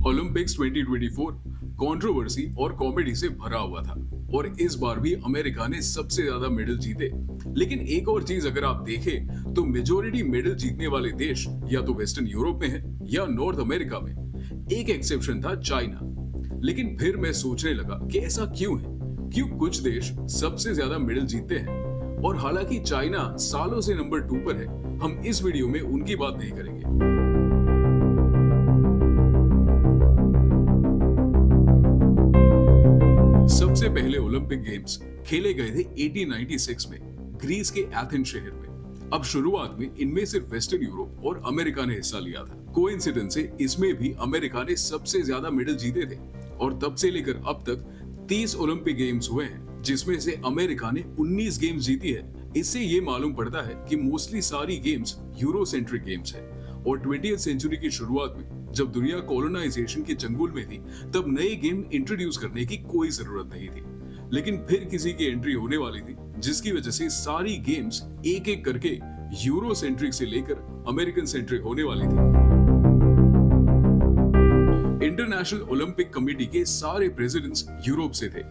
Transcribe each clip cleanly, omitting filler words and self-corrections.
Olympics 2024 controversy और comedy से भरा हुआ था और इस बार भी अमेरिका ने सबसे ज्यादा मेडल जीते। लेकिन एक और चीज अगर आप देखें तो मेजोरिटी मेडल जीतने वाले देश या तो वेस्टर्न यूरोप में है या नॉर्थ अमेरिका में। एक एक्सेप्शन था चाइना। लेकिन फिर मैं सोचने लगा कि ऐसा क्यों है, क्यों कुछ देश सबसे ज्यादा मेडल जीतते हैं और हालांकि चाइना सालों से नंबर 2 पर है। हम इस वीडियो में उनकी बात नहीं करेंगे। सबसे पहले ओलंपिक गेम्स खेले गए थे 1896 में ग्रीस के एथेंस शहर में। अब शुरुआत में इनमें सिर्फ वेस्टर्न यूरोप और अमेरिका ने हिस्सा लिया था। कोइंसिडेंस से इसमें भी अमेरिका ने सबसे ज्यादा मेडल जीते थे और तब से लेकर अब तक 30 ओलंपिक गेम्स हुए हैं, जिसमें से अमेरिका ने 19 गेम्स जीती है। इससे ये मालूम पड़ता है कि मोस्टली सारी गेम्स यूरोसेंट्रिक गेम्स है और 20वीं सेंचुरी की शुरुआत में जब दुनिया कॉलोनाइजेशन के चंगुल में थी तब नए गेम इंट्रोड्यूस करने की कोई जरूरत नहीं थी। लेकिन फिर किसी की एंट्री होने वाली थी, जिसकी वजह से सारी गेम्स एक एक करके यूरो सेंट्रिक से लेकर अमेरिकन सेंट्रिक होने वाली थी। इंटरनेशनल ओलंपिक कमेटी के सारे प्रेसिडेंट्स यूरोप से थे।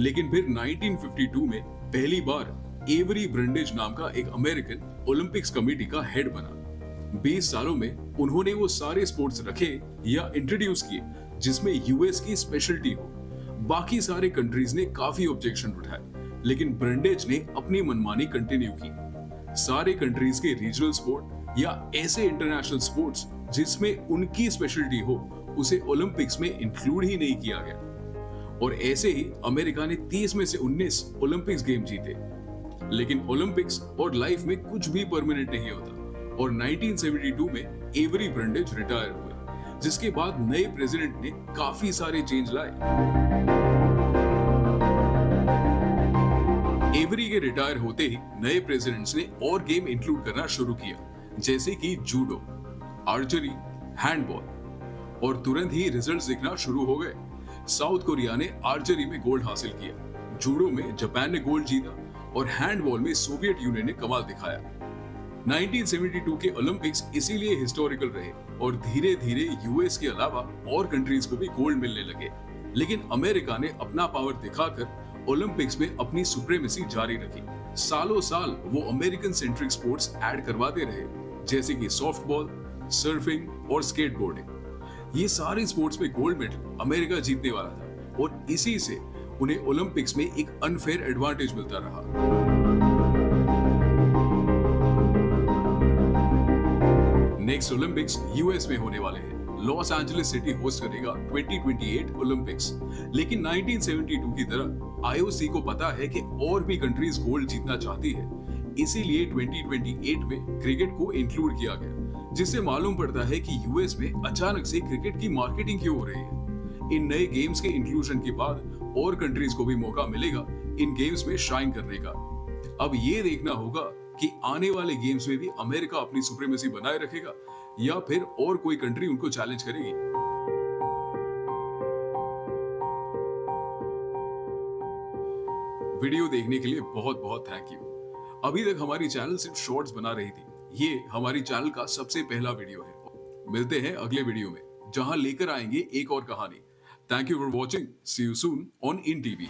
लेकिन फिर 1952 में पहली बार एवरी ब्रेंडेज नाम का एक अमेरिकन ओलंपिक्स कमेटी का हेड बना। 20 सालों में उन्होंने वो सारे स्पोर्ट्स रखे या इंट्रोड्यूस किए जिसमें यूएस की स्पेशलिटी हो। बाकी सारे कंट्रीज ने काफी ऑब्जेक्शन उठाए, लेकिन ब्रेंडेज ने अपनी मनमानी कंटिन्यू की। सारे कंट्रीज के रीजनल स्पोर्ट या ऐसे इंटरनेशनल स्पोर्ट्स जिसमें उनकी स्पेशलिटी हो उसे ओलंपिक्स में इंक्लूड ही नहीं किया गया। और ऐसे ही अमेरिका ने 30 में से 19 ओलंपिक्स गेम जीते। लेकिन ओलंपिक्स और लाइफ में कुछ भी परमानेंट नहीं होता और 1972 में एवरी ब्रेंडेज रिटायर हुए, जिसके बाद नए प्रेसिडेंट ने काफी सारे चेंज लाए। एवरी के रिटायर होते ही नए प्रेसिडेंट्स ने और गेम इंक्लूड करना शुरू किया, जैसे कि जूडो, आर्चरी, हैंडबॉल, और तुरंत ही रिजल्ट्स दिखना शुरू हो गए। साउथ कोरिया ने आर्चरी में गोल्ड हासिल किया, जूडो में जापान ने गोल्ड जीता और हैंडबॉल में सोवियत यूनियन ने कमाल दिखाया। 1972 के ओलंपिक्स इसीलिए हिस्टोरिकल रहे और धीरे धीरे यूएस के अलावा और कंट्रीज को भी गोल्ड मिलने लगे। लेकिन अमेरिका ने अपना पावर दिखाकर ओलंपिक्स में अपनी सुप्रीमेसी जारी रखी। सालों साल वो अमेरिकन सेंट्रिक स्पोर्ट्स ऐड करवाते रहे, जैसे कि सॉफ्टबॉल, सर्फिंग और स्केटबोर्डिंग। ये सारे स्पोर्ट्स में गोल्ड मेडल अमेरिका जीतने वाला था और इसी से उन्हें ओलंपिक्स में एक अनफेयर एडवांटेज मिलता रहा। नेक्स्ट ओलंपिक्स यूएस में होने वाले हैं। लॉस एंजलिस सिटी होस्ट करेगा 2028 ओलंपिक्स। लेकिन 1972 की तरह आईओसी को पता है कि और भी कंट्रीज गोल्ड जीतना चाहती है, इसीलिए 2028 में क्रिकेट को इंक्लूड किया गया, जिससे मालूम पड़ता है कि यूएस में अचानक से क्रिकेट की मार्केटिंग क्यों हो रही है। इन नए गेम्स के इंक्लूजन के बाद और कंट्रीज को भी मौका मिलेगा इन गेम्स में शाइन करने का। अब ये देखना होगा कि आने वाले गेम्स में भी अमेरिका अपनी सुप्रीमेसी बनाए रखेगा या फिर और कोई कंट्री उनको चैलेंज करेगी। वीडियो देखने के लिए बहुत बहुत थैंक यू। अभी तक हमारी चैनल सिर्फ शॉर्ट्स बना रही थी, ये हमारी चैनल का सबसे पहला वीडियो है। मिलते हैं अगले वीडियो में, जहां लेकर आएंगे एक और कहानी। Thank you for watching. See you soon on in TV.